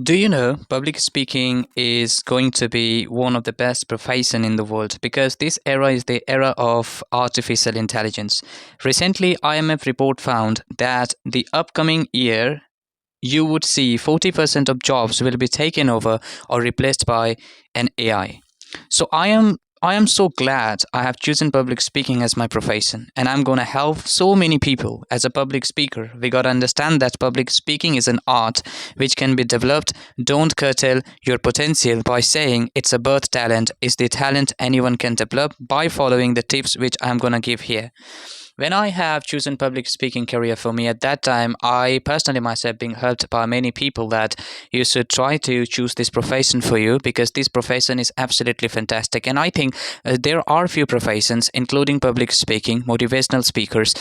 Do you know public speaking is going to be one of the best profession in the world because this era is the era of artificial intelligence. Recently, IMF report found that the upcoming year you would see 40% of jobs will be taken over or replaced by an AI. So I am so glad I have chosen public speaking as my profession, and I'm going to help so many people as a public speaker. We got to understand that public speaking is an art which can be developed. Don't curtail your potential by saying it's a birth talent. It's the talent anyone can develop by following the tips which I'm going to give here. When I have chosen public speaking career for me at that time, I personally myself being helped by many people that you should try to choose this profession for you because this profession is absolutely fantastic. And I think there are few professions, including public speaking, motivational speakers,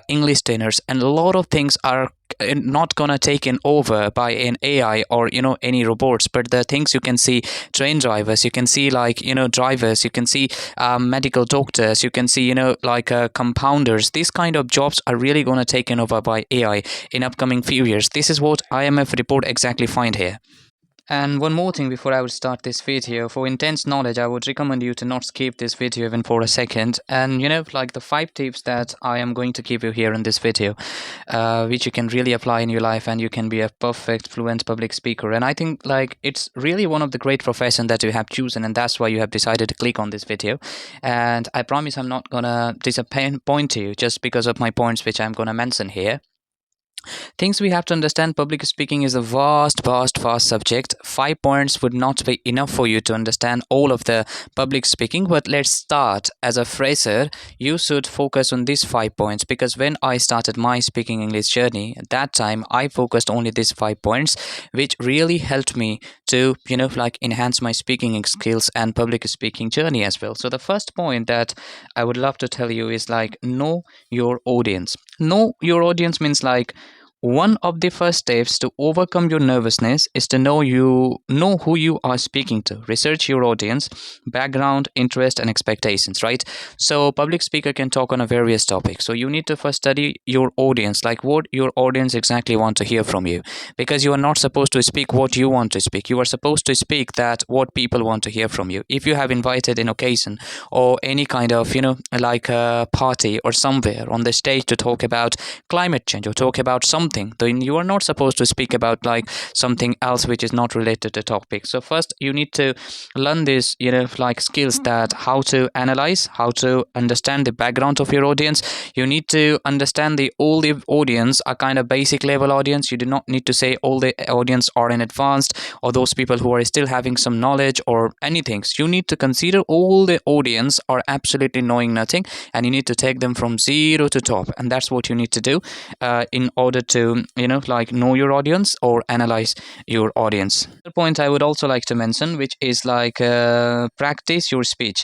English trainers, and a lot of things are not gonna taken over by an AI or any robots, but the things you can see train drivers, you can see like drivers, you can see medical doctors, you can see compounders. These kind of jobs are really gonna taken over by AI in upcoming few years. This is what IMF report exactly find here. And one more thing before I would start this video, for intense knowledge, I would recommend you to not skip this video even for a second. And like the 5 tips that I am going to give you here in this video, which you can really apply in your life and you can be a perfect fluent public speaker. And I think like it's really one of the great profession that you have chosen, and that's why you have decided to click on this video. And I promise I'm not gonna disappoint you just because of my points which I'm gonna mention here. Things we have to understand: public speaking is a vast subject. 5 points would not be enough for you to understand all of the public speaking, but let's start. As a fresher, you should focus on these 5 points because when I started my speaking English journey, at that time I focused only these 5 points, which really helped me to enhance my speaking skills and public speaking journey as well. So the first point that I would love to tell you is like know your audience. Know your audience means like one of the first steps to overcome your nervousness is to know who you are speaking to. Research your audience, background, interest, and expectations, right? So public speaker can talk on a various topics. So you need to first study your audience, like what your audience exactly want to hear from you. Because you are not supposed to speak what you want to speak. You are supposed to speak that what people want to hear from you. If you have invited an occasion or any kind of, like a party or somewhere on the stage to talk about climate change or talk about something, then you are not supposed to speak about like something else which is not related to topic. So first you need to learn this like skills, that how to analyze, how to understand the background of your audience. You need to understand all the audience are kind of basic level audience. You do not need to say all the audience are in advanced or those people who are still having some knowledge or anything. So you need to consider all the audience are absolutely knowing nothing, and you need to take them from zero to top, and that's what you need to do in order to know your audience or analyze your audience. The point I would also like to mention, which is like practice your speech.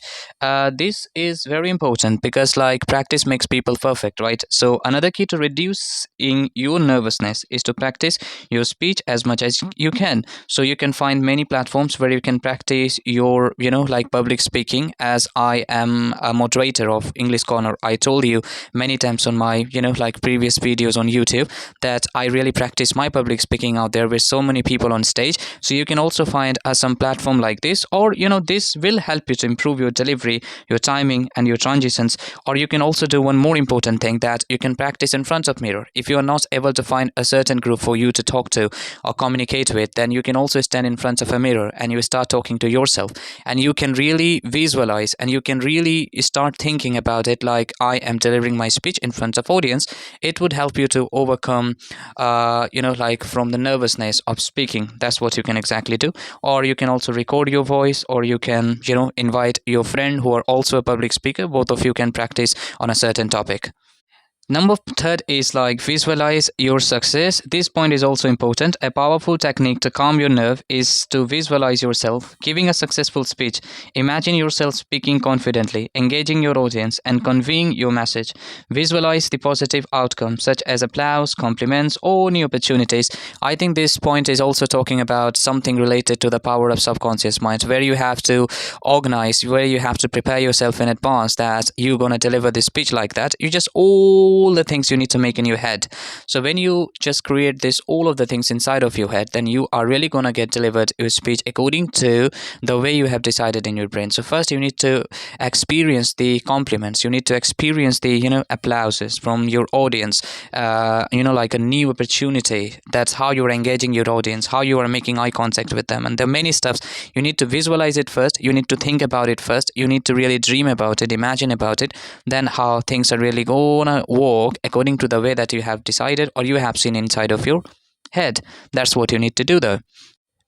This is very important because like practice makes people perfect, right? So another key to reducing your nervousness is to practice your speech as much as you can. So you can find many platforms where you can practice your like public speaking. As I am a moderator of English Corner, I told you many times on my like previous videos on YouTube that I really practice my public speaking out there with so many people on stage. So you can also find some platform like this, or this will help you to improve your delivery, your timing, and your transitions. Or you can also do one more important thing, that you can practice in front of mirror. If you are not able to find a certain group for you to talk to or communicate with, then you can also stand in front of a mirror and you start talking to yourself, and you can really visualize and you can really start thinking about it like I am delivering my speech in front of audience. It would help you to overcome like from the nervousness of speaking. That's what you can exactly do. Or you can also record your voice, or you can invite your friend who are also a public speaker. Both of you can practice on a certain topic. Number third is like visualize your success. This point is also important. A powerful technique to calm your nerve is to visualize yourself giving a successful speech. Imagine yourself speaking confidently, engaging your audience, and conveying your message. Visualize the positive outcome, such as applause, compliments, or new opportunities. I think this point is also talking about something related to the power of subconscious mind, where you have to organize, where you have to prepare yourself in advance that you're going to deliver this speech like that. You just all the things you need to make in your head. So when you just create this all of the things inside of your head, then you are really going to get delivered your speech according to the way you have decided in your brain. So first you need to experience the compliments, you need to experience the applauses from your audience, like a new opportunity. That's how you're engaging your audience, how you are making eye contact with them. And there are many steps. You need to visualize it first, you need to think about it first, you need to really dream about it, imagine about it, then how things are really gonna work according to the way that you have decided or you have seen inside of your head. That's what you need to do though.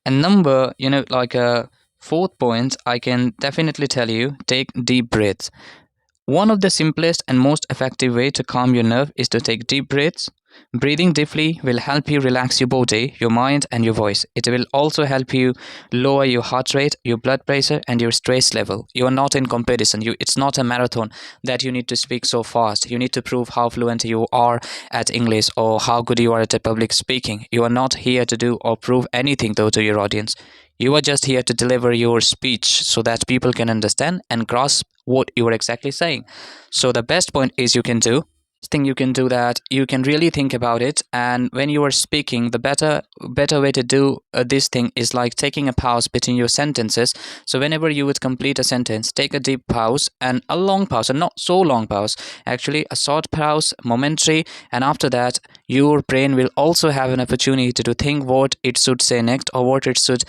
And number, like a fourth point, I can definitely tell you, take deep breaths. One of the simplest and most effective way to calm your nerve is to take deep breaths. Breathing deeply will help you relax your body, your mind, and your voice. It will also help you lower your heart rate, your blood pressure, and your stress level. You are not in competition. It's not a marathon that you need to speak so fast. You need to prove how fluent you are at English or how good you are at public speaking. You are not here to do or prove anything though to your audience. You are just here to deliver your speech so that people can understand and grasp what you are exactly saying. So the best point is you can do thing you can do that you can really think about it, and when you are speaking, the better way to do this thing is like taking a pause between your sentences. So whenever you would complete a sentence, take a deep pause and a long pause, and not so long pause, actually a short pause, momentary, and after that your brain will also have an opportunity to think what it should say next or what it should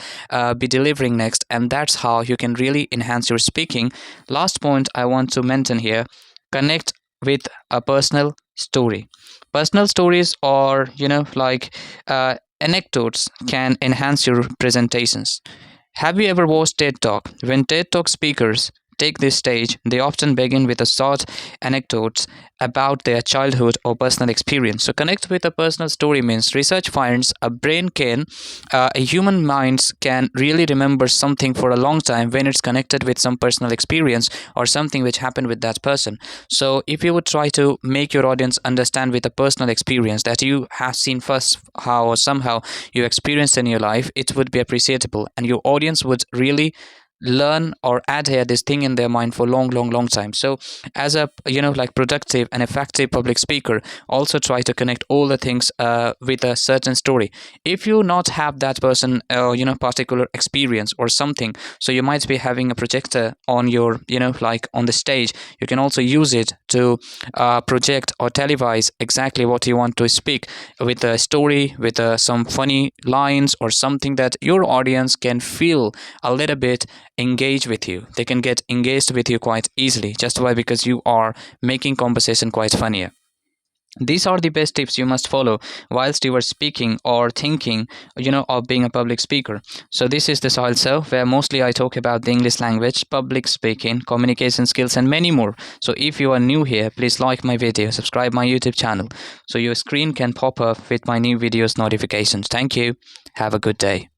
be delivering next, and that's how you can really enhance your speaking. Last point I want to mention here: connect with a personal story. Personal stories or anecdotes can enhance your presentations. Have you ever watched TED Talk? When TED Talk speakers take this stage, they often begin with a short anecdotes about their childhood or personal experience. So connect with a personal story means research finds a human minds can really remember something for a long time when it's connected with some personal experience or something which happened with that person. So if you would try to make your audience understand with a personal experience that you have seen first how or somehow you experienced in your life, it would be appreciable, and your audience would really learn or adhere this thing in their mind for long time. So as a productive and effective public speaker, also try to connect all the things with a certain story. If you not have that person particular experience or something, so you might be having a projector on your on the stage, you can also use it to project or televise exactly what you want to speak with a story, with some funny lines or something that your audience can feel a little bit engage with you. They can get engaged with you quite easily just why because you are making conversation quite funnier. These are the best tips you must follow whilst you are speaking or thinking of being a public speaker. So this is the Sahil Show, where mostly I talk about the English language, public speaking, communication skills, and many more. So if you are new here, please like my video, subscribe my YouTube channel so your screen can pop up with my new videos notifications. Thank you. Have a good day.